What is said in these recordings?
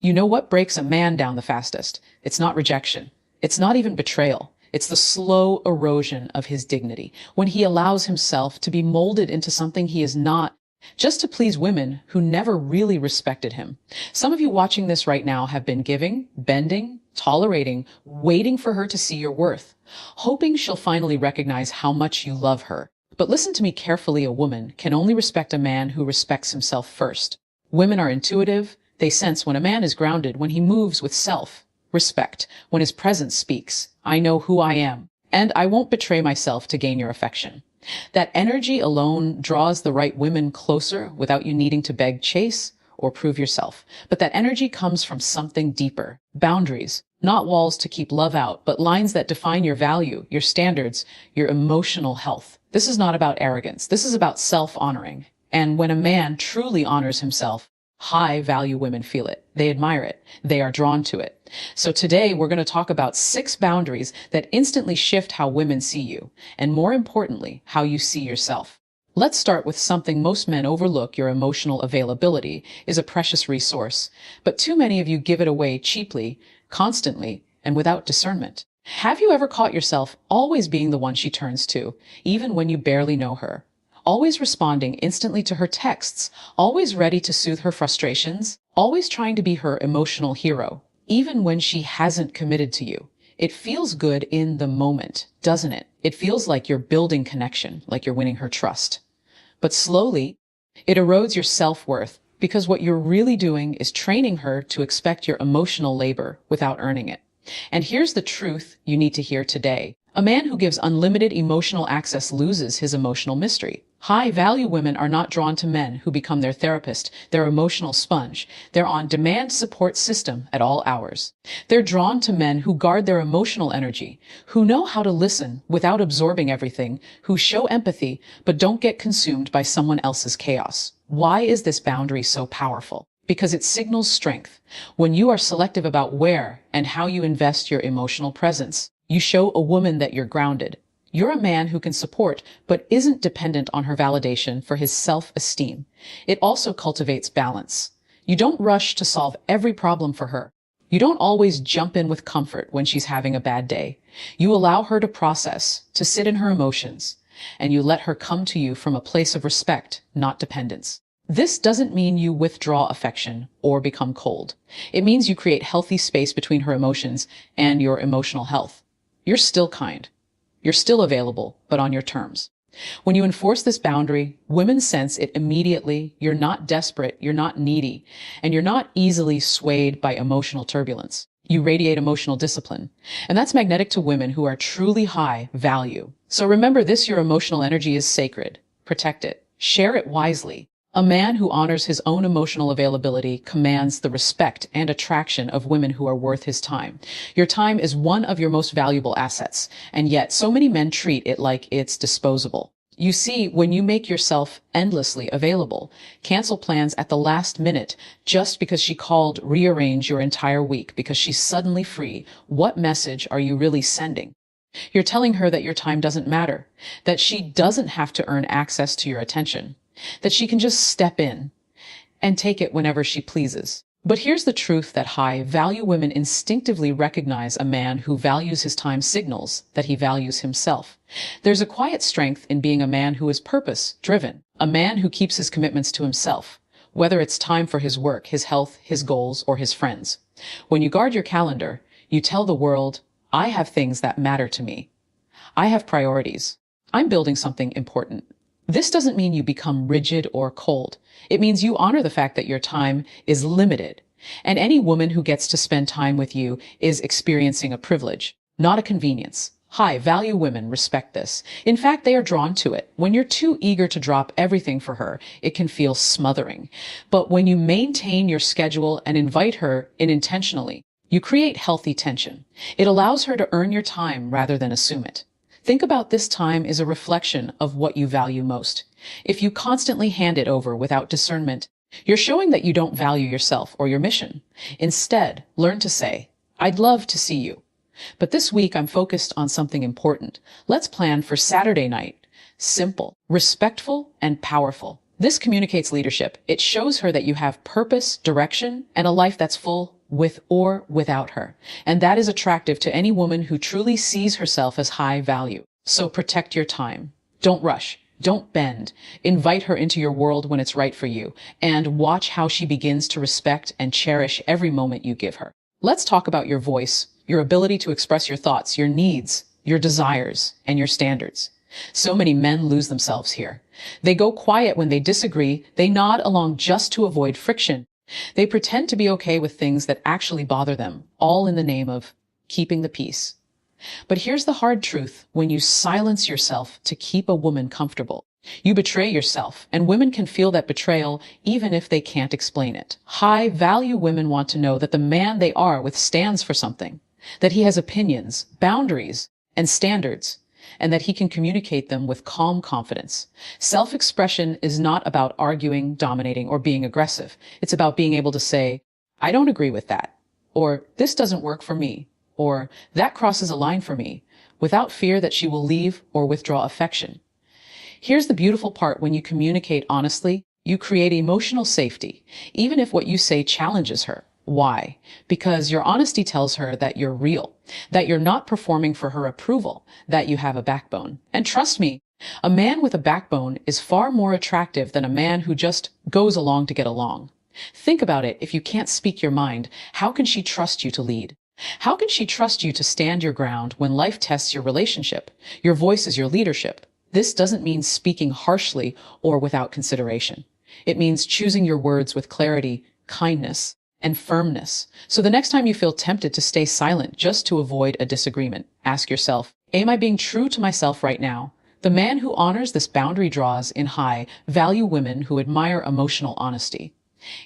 You know what breaks a man down the fastest? It's not rejection. It's not even betrayal. It's the slow erosion of his dignity, when he allows himself to be molded into something he is not, just to please women who never really respected him. Some of you watching this right now have been giving, bending, tolerating, waiting for her to see your worth, hoping she'll finally recognize how much you love her. But listen to me carefully, a woman can only respect a man who respects himself first. Women are intuitive. They sense when a man is grounded, when he moves with self-respect, when his presence speaks, I know who I am, and I won't betray myself to gain your affection. That energy alone draws the right women closer without you needing to beg, chase, or prove yourself. But that energy comes from something deeper. Boundaries, not walls to keep love out, but lines that define your value, your standards, your emotional health. This is not about arrogance. This is about self-honoring. And when a man truly honors himself, high-value women feel it. They admire it. They are drawn to it. So today we're going to talk about 6 boundaries that instantly shift how women see you, and more importantly, how you see yourself. Let's start with something most men overlook. Your emotional availability is a precious resource, but too many of you give it away cheaply, constantly, and without discernment. Have you ever caught yourself always being the one she turns to, even when you barely know her? Always responding instantly to her texts, always ready to soothe her frustrations, always trying to be her emotional hero, even when she hasn't committed to you. It feels good in the moment, doesn't it? It feels like you're building connection, like you're winning her trust. But slowly, it erodes your self-worth, because what you're really doing is training her to expect your emotional labor without earning it. And here's the truth you need to hear today. A man who gives unlimited emotional access loses his emotional mystery. High-value women are not drawn to men who become their therapist, their emotional sponge. They're on-demand support system at all hours. They're drawn to men who guard their emotional energy, who know how to listen without absorbing everything, who show empathy but don't get consumed by someone else's chaos. Why is this boundary so powerful? Because it signals strength. When you are selective about where and how you invest your emotional presence, you show a woman that you're grounded. You're a man who can support, but isn't dependent on her validation for his self-esteem. It also cultivates balance. You don't rush to solve every problem for her. You don't always jump in with comfort when she's having a bad day. You allow her to process, to sit in her emotions, and you let her come to you from a place of respect, not dependence. This doesn't mean you withdraw affection or become cold. It means you create healthy space between her emotions and your emotional health. You're still kind. You're still available, but on your terms. When you enforce this boundary, women sense it immediately. You're not desperate, you're not needy, and you're not easily swayed by emotional turbulence. You radiate emotional discipline, and that's magnetic to women who are truly high value. So remember this, your emotional energy is sacred. Protect it. Share it wisely. A man who honors his own emotional availability commands the respect and attraction of women who are worth his time. Your time is one of your most valuable assets, and yet so many men treat it like it's disposable. You see, when you make yourself endlessly available, cancel plans at the last minute just because she called, rearrange your entire week because she's suddenly free, what message are you really sending? You're telling her that your time doesn't matter, that she doesn't have to earn access to your attention, that she can just step in and take it whenever she pleases. But here's the truth that high-value women instinctively recognize. A man who values his time signals that he values himself. There's a quiet strength in being a man who is purpose-driven, a man who keeps his commitments to himself, whether it's time for his work, his health, his goals, or his friends. When you guard your calendar, you tell the world, I have things that matter to me. I have priorities. I'm building something important. This doesn't mean you become rigid or cold. It means you honor the fact that your time is limited. And any woman who gets to spend time with you is experiencing a privilege, not a convenience. High-value women respect this. In fact, they are drawn to it. When you're too eager to drop everything for her, it can feel smothering. But when you maintain your schedule and invite her in intentionally, you create healthy tension. It allows her to earn your time rather than assume it. Think about this time as a reflection of what you value most. If you constantly hand it over without discernment, you're showing that you don't value yourself or your mission. Instead, learn to say, I'd love to see you, but this week I'm focused on something important. Let's plan for Saturday night. Simple, respectful, and powerful. This communicates leadership. It shows her that you have purpose, direction, and a life that's full with or without her. And that is attractive to any woman who truly sees herself as high value. So protect your time. Don't rush. Don't bend. Invite her into your world when it's right for you, and watch how she begins to respect and cherish every moment you give her. Let's talk about your voice, your ability to express your thoughts, your needs, your desires, and your standards. So many men lose themselves here. They go quiet when they disagree. They nod along just to avoid friction. They pretend to be okay with things that actually bother them, all in the name of keeping the peace. But here's the hard truth. When you silence yourself to keep a woman comfortable, you betray yourself, and women can feel that betrayal even if they can't explain it. High-value women want to know that the man they are with stands for something, that he has opinions, boundaries, and standards, and that he can communicate them with calm confidence. Self-expression is not about arguing, dominating, or being aggressive. It's about being able to say, I don't agree with that, or this doesn't work for me, or that crosses a line for me, without fear that she will leave or withdraw affection. Here's the beautiful part. When you communicate honestly, you create emotional safety, even if what you say challenges her. Why? Because your honesty tells her that you're real, that you're not performing for her approval, that you have a backbone. And trust me, a man with a backbone is far more attractive than a man who just goes along to get along. Think about it. If you can't speak your mind, how can she trust you to lead? How can she trust you to stand your ground when life tests your relationship? Your voice is your leadership. This doesn't mean speaking harshly or without consideration. It means choosing your words with clarity, kindness, and firmness. So the next time you feel tempted to stay silent just to avoid a disagreement, ask yourself, am I being true to myself right now? The man who honors this boundary draws in high-value women who admire emotional honesty,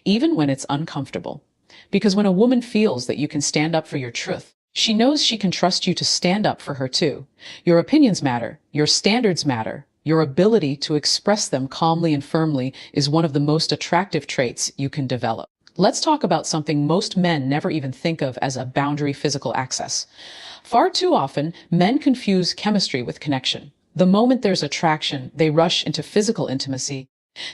even when it's uncomfortable. Because when a woman feels that you can stand up for your truth, she knows she can trust you to stand up for her too. Your opinions matter. Your standards matter. Your ability to express them calmly and firmly is one of the most attractive traits you can develop. Let's talk about something most men never even think of as a boundary: physical access. Far too often, men confuse chemistry with connection. The moment there's attraction, they rush into physical intimacy,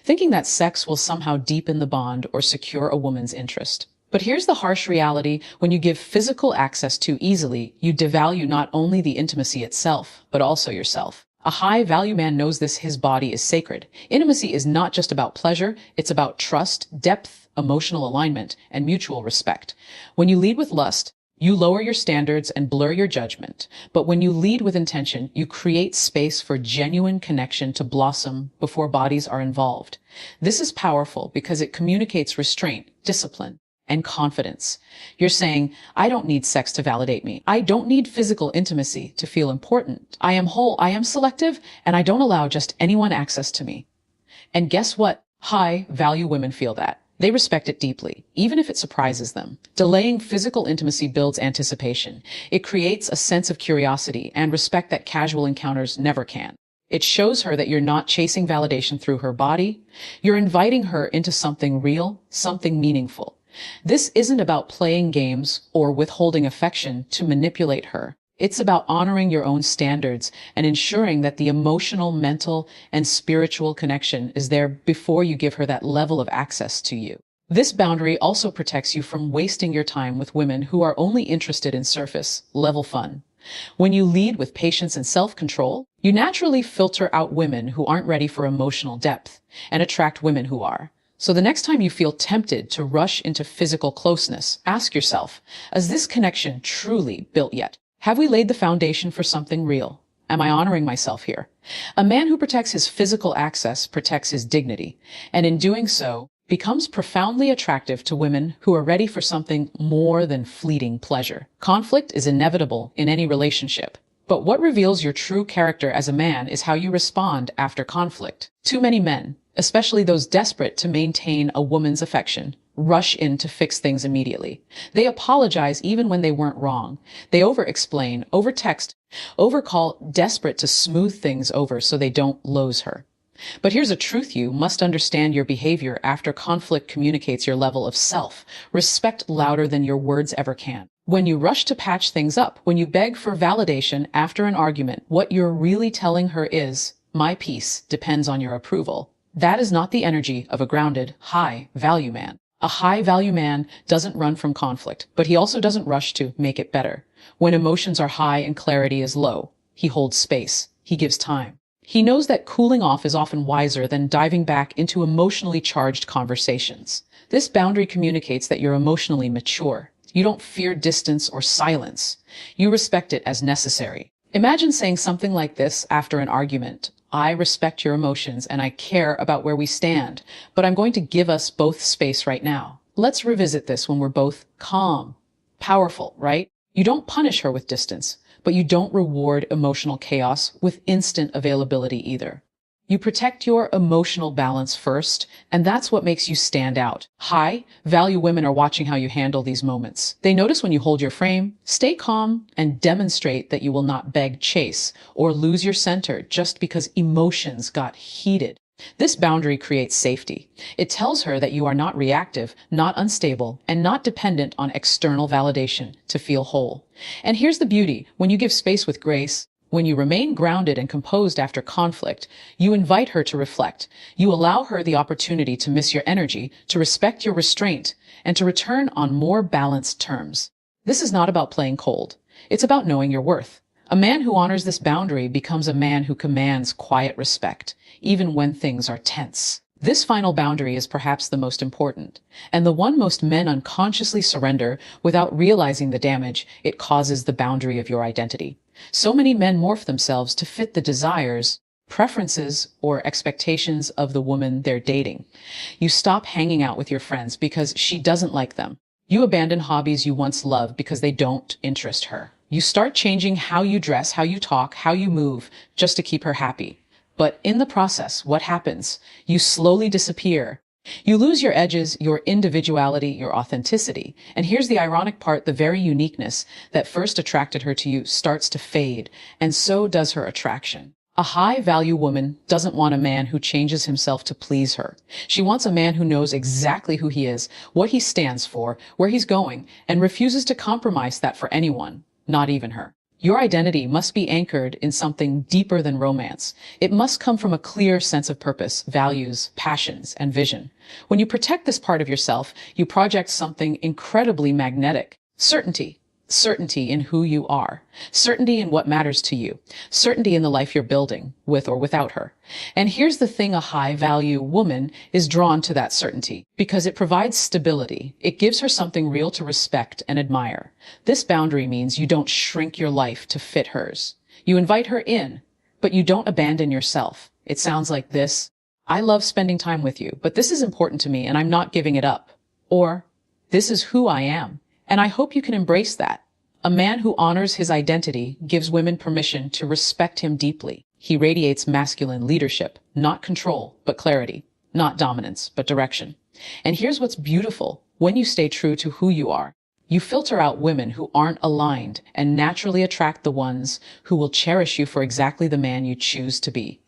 thinking that sex will somehow deepen the bond or secure a woman's interest. But here's the harsh reality. When you give physical access too easily, you devalue not only the intimacy itself, but also yourself. A high-value man knows this. His body is sacred. Intimacy is not just about pleasure. It's about trust, depth, emotional alignment, and mutual respect. When you lead with lust, you lower your standards and blur your judgment. But when you lead with intention, you create space for genuine connection to blossom before bodies are involved. This is powerful because it communicates restraint, discipline, and confidence. You're saying, I don't need sex to validate me. I don't need physical intimacy to feel important. I am whole, I am selective, and I don't allow just anyone access to me. And guess what? High-value women feel that. They respect it deeply, even if it surprises them. Delaying physical intimacy builds anticipation. It creates a sense of curiosity and respect that casual encounters never can. It shows her that you're not chasing validation through her body. You're inviting her into something real, something meaningful. This isn't about playing games or withholding affection to manipulate her. It's about honoring your own standards and ensuring that the emotional, mental, and spiritual connection is there before you give her that level of access to you. This boundary also protects you from wasting your time with women who are only interested in surface-level fun. When you lead with patience and self-control, you naturally filter out women who aren't ready for emotional depth and attract women who are. So the next time you feel tempted to rush into physical closeness, ask yourself, is this connection truly built yet? Have we laid the foundation for something real? Am I honoring myself here? A man who protects his physical access protects his dignity, and in doing so, becomes profoundly attractive to women who are ready for something more than fleeting pleasure. Conflict is inevitable in any relationship, but what reveals your true character as a man is how you respond after conflict. Too many men, especially those desperate to maintain a woman's affection, rush in to fix things immediately. They apologize even when they weren't wrong. They over-explain, over-text, over-call, desperate to smooth things over so they don't lose her. But here's a truth: you must understand your behavior after conflict communicates your level of self-respect louder than your words ever can. When you rush to patch things up, when you beg for validation after an argument, what you're really telling her is, my peace depends on your approval, That is not the energy of a grounded, high-value man. A high-value man doesn't run from conflict, but he also doesn't rush to make it better. When emotions are high and clarity is low, he holds space. He gives time. He knows that cooling off is often wiser than diving back into emotionally charged conversations. This boundary communicates that you're emotionally mature. You don't fear distance or silence. You respect it as necessary. Imagine saying something like this after an argument. I respect your emotions and I care about where we stand, but I'm going to give us both space right now. Let's revisit this when we're both calm. Powerful, right? You don't punish her with distance, but you don't reward emotional chaos with instant availability either. You protect your emotional balance first, and that's what makes you stand out. High-value women are watching how you handle these moments. They notice when you hold your frame, stay calm, and demonstrate that you will not beg chase or lose your center just because emotions got heated. This boundary creates safety. It tells her that you are not reactive, not unstable, and not dependent on external validation to feel whole. And here's the beauty. When you give space with grace, when you remain grounded and composed after conflict, you invite her to reflect. You allow her the opportunity to miss your energy, to respect your restraint, and to return on more balanced terms. This is not about playing cold. It's about knowing your worth. A man who honors this boundary becomes a man who commands quiet respect, even when things are tense. This final boundary is perhaps the most important, and the one most men unconsciously surrender without realizing the damage it causes the boundary of your identity. So many men morph themselves to fit the desires, preferences, or expectations of the woman they're dating. You stop hanging out with your friends because she doesn't like them. You abandon hobbies you once loved because they don't interest her. You start changing how you dress, how you talk, how you move, just to keep her happy. But in the process, what happens? You slowly disappear. You lose your edges, your individuality, your authenticity. And here's the ironic part, the very uniqueness that first attracted her to you starts to fade, and so does her attraction. A high-value woman doesn't want a man who changes himself to please her. She wants a man who knows exactly who he is, what he stands for, where he's going, and refuses to compromise that for anyone, not even her. Your identity must be anchored in something deeper than romance. It must come from a clear sense of purpose, values, passions, and vision. When you protect this part of yourself, you project something incredibly magnetic. Certainty. Certainty in who you are. Certainty in what matters to you. Certainty in the life you're building, with or without her. And here's the thing, a high-value woman is drawn to that certainty because it provides stability. It gives her something real to respect and admire. This boundary means you don't shrink your life to fit hers. You invite her in, but you don't abandon yourself. It sounds like this: I love spending time with you, but this is important to me and I'm not giving it up. Or, this is who I am, and I hope you can embrace that. A man who honors his identity gives women permission to respect him deeply. He radiates masculine leadership, not control, but clarity, not dominance, but direction. And here's what's beautiful. When you stay true to who you are, you filter out women who aren't aligned and naturally attract the ones who will cherish you for exactly the man you choose to be.